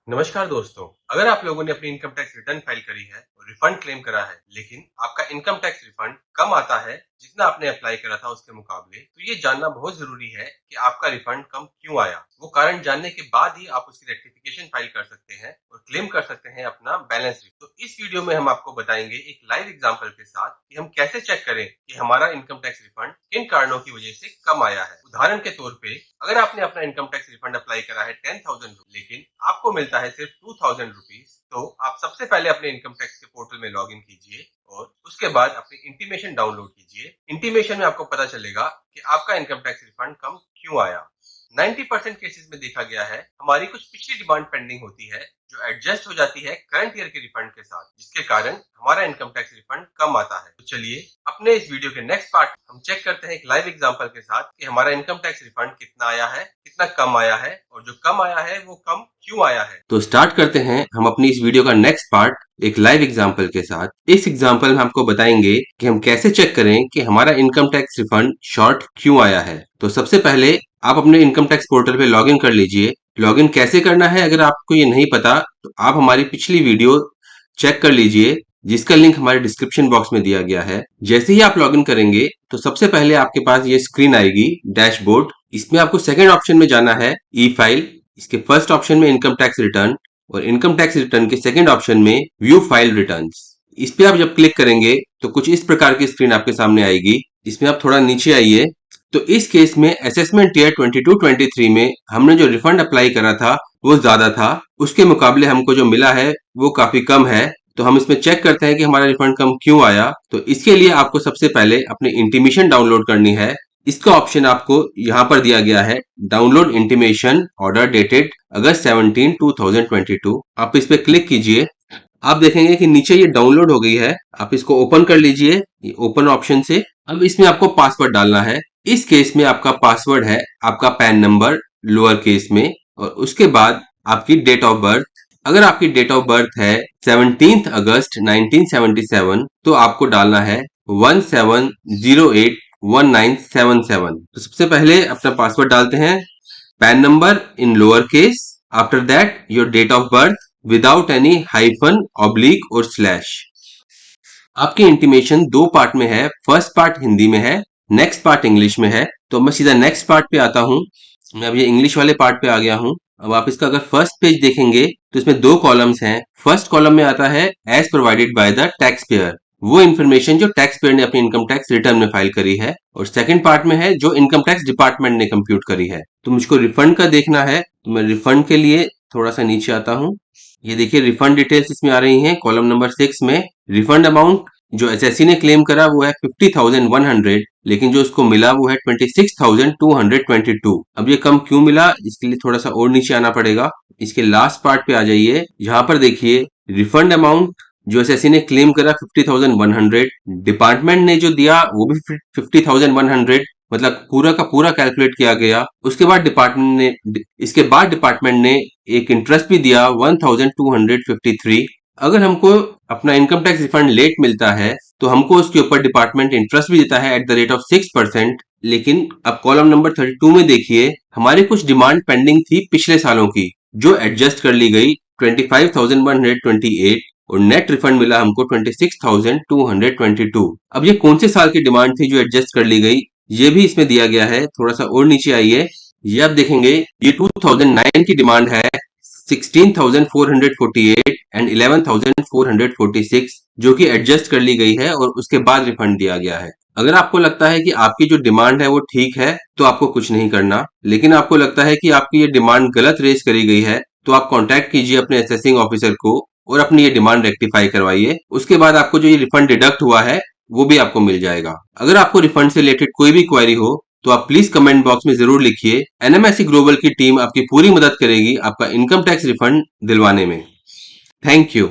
नमस्कार दोस्तों, अगर आप लोगों ने अपनी इनकम टैक्स रिटर्न फाइल करी है और रिफंड क्लेम करा है, लेकिन आपका इनकम टैक्स रिफंड कम आता है जितना आपने अप्लाई करा था उसके मुकाबले, तो ये जानना बहुत जरूरी है कि आपका रिफंड कम क्यों आया। वो कारण जानने के बाद ही आप उसकी रेक्टिफिकेशन फाइल कर सकते हैं और क्लेम कर सकते हैं अपना बैलेंस। तो इस वीडियो में हम आपको बताएंगे एक लाइव एग्जांपल के साथ कि हम कैसे चेक करें कि हमारा इनकम टैक्स रिफंड किन कारणों की वजह से कम आया है। उदाहरण के तौर पे, अगर आपने अपना इनकम टैक्स रिफंड अप्लाई करा है 10,000 लेकिन आपको मिलता है सिर्फ 2,000 रुपीज, तो आप सबसे पहले अपने इनकम टैक्स के पोर्टल में लॉग इन कीजिए और उसके बाद अपनी इंटीमेशन डाउनलोड कीजिए। इंटीमेशन में आपको पता चलेगा कि आपका इनकम टैक्स रिफंड कम क्यों आया। 90% केसेस में देखा गया है हमारी कुछ पिछली डिमांड पेंडिंग होती है जो एडजस्ट हो जाती है करंट ईयर के रिफंड के साथ, जिसके कारण हमारा इनकम टैक्स रिफंड कम आता है। तो चलिए अपने इस वीडियो के नेक्स्ट पार्ट हम चेक करते हैं एक लाइव एग्जांपल के साथ कि हमारा इनकम टैक्स रिफंड कितना आया है, कितना कम आया है और जो कम आया है वो कम क्यों आया है। तो स्टार्ट करते हैं हम अपनी इस वीडियो का नेक्स्ट पार्ट एक लाइव एग्जांपल के साथ। इस एग्जांपल में आपको बताएंगे कि हम कैसे चेक करें कि हमारा इनकम टैक्स रिफंड शॉर्ट क्यों आया है। तो सबसे पहले आप अपने इनकम टैक्स पोर्टल पे लॉगिन कर लीजिए। लॉगिन कैसे करना है अगर आपको ये नहीं पता तो आप हमारी पिछली वीडियो चेक कर लीजिए जिसका लिंक हमारे डिस्क्रिप्शन बॉक्स में दिया गया है। जैसे ही आप लॉगिन करेंगे तो सबसे पहले आपके पास ये स्क्रीन आएगी डैशबोर्ड। इसमें आपको सेकंड ऑप्शन में जाना है ई फाइल, इसके फर्स्ट ऑप्शन में इनकम टैक्स रिटर्न और इनकम टैक्स रिटर्न के सेकंड ऑप्शन में व्यू फाइल रिटर्न्स। इस पे आप जब क्लिक करेंगे तो कुछ इस प्रकार की स्क्रीन आपके सामने आएगी। इसमें आप थोड़ा नीचे आइए। तो इस केस में असेसमेंट ईयर 22-23 में हमने जो रिफंड अप्लाई करा था वो ज्यादा था, उसके मुकाबले हमको जो मिला है वो काफी कम है। तो हम इसमें चेक करते हैं कि हमारा रिफंड कम क्यों आया। तो इसके लिए आपको सबसे पहले अपनी इंटीमेशन डाउनलोड करनी है। इसका ऑप्शन आपको यहाँ पर दिया गया है, डाउनलोड इंटीमेशन ऑर्डर डेटेड अगस्त 17, 2022। आप इस पे क्लिक कीजिए। आप देखेंगे कि नीचे ये डाउनलोड हो गई है। आप इसको ओपन कर लीजिए ओपन ऑप्शन से। अब इसमें आपको पासवर्ड डालना है। इस केस में आपका पासवर्ड है आपका पैन नंबर लोअर केस में और उसके बाद आपकी डेट ऑफ बर्थ। अगर आपकी डेट ऑफ बर्थ है 17 अगस्त 1977 तो आपको डालना है 17081977। तो सबसे पहले अपना पासवर्ड डालते हैं, PAN number in lower case, after that your date of birth without any hyphen oblique और स्लैश। आपकी इंटीमेशन दो पार्ट में है, फर्स्ट पार्ट हिंदी में है, नेक्स्ट पार्ट इंग्लिश में है। तो मैं सीधा नेक्स्ट पार्ट पे आता हूँ। मैं अब ये इंग्लिश वाले पार्ट पे आ गया हूँ। अब आप इसका अगर फर्स्ट पेज देखेंगे तो इसमें दो कॉलम्स हैं। फर्स्ट कॉलम में आता है as provided by the tax payer, वो इन्फॉर्मेशन जो टैक्स पेयर ने अपनी इनकम टैक्स रिटर्न में फाइल करी है, और सेकंड पार्ट में है जो इनकम टैक्स डिपार्टमेंट ने कंप्यूट करी है। तो मुझको रिफंड का देखना है तो मैं रिफंड के लिए थोड़ा सा नीचे आता हूँ। ये देखिए रिफंड डिटेल्स इसमें आ रही हैं। कॉलम नंबर 6 में रिफंड अमाउंट जो एसएससी ने क्लेम करा वो है 50,100, लेकिन जो उसको मिला वो है 26,222। अब ये कम क्यों मिला, इसके लिए थोड़ा सा और नीचे आना पड़ेगा। इसके लास्ट पार्ट पे आ जाइए। यहाँ पर देखिए रिफंड अमाउंट जो एसएससी ने क्लेम करा 50,100, डिपार्टमेंट ने जो दिया वो भी 50,100, मतलब पूरा का पूरा कैलकुलेट किया गया। उसके बाद डिपार्टमेंट ने एक इंटरेस्ट भी दिया 1,253। अगर हमको अपना इनकम टैक्स रिफंड लेट मिलता है तो हमको उसके ऊपर डिपार्टमेंट इंटरेस्ट भी देता है एट द रेट ऑफ 6%। लेकिन अब कॉलम नंबर 32 में देखिए हमारी कुछ डिमांड पेंडिंग थी पिछले सालों की जो एडजस्ट कर ली गई 25,128 और नेट रिफंड मिला हमको 26,222। अब ये कौन से साल की डिमांड थी जो एडजस्ट कर ली गई, ये भी इसमें दिया गया है। थोड़ा सा और नीचे आइए, ये आप देखेंगे ये 2009 की डिमांड है 16,448 एंड 11,446 जो कि एडजस्ट कर ली गई है और उसके बाद रिफंड दिया गया है। अगर आपको लगता है कि आपकी जो डिमांड है वो ठीक है तो आपको कुछ नहीं करना, लेकिन आपको लगता है कि आपकी ये डिमांड गलत रेज करी गई है तो आप कांटेक्ट कीजिए अपने असेसिंग ऑफिसर को और अपनी ये डिमांड रेक्टिफाई करवाइए। उसके बाद आपको जो ये रिफंड डिडक्ट हुआ है वो भी आपको मिल जाएगा। अगर आपको रिफंड से रिलेटेड कोई भी क्वेरी हो तो आप प्लीज कमेंट बॉक्स में जरूर लिखिए। एनएमएससी ग्लोबल की टीम आपकी पूरी मदद करेगी आपका इनकम टैक्स रिफंड दिलवाने में। Thank you.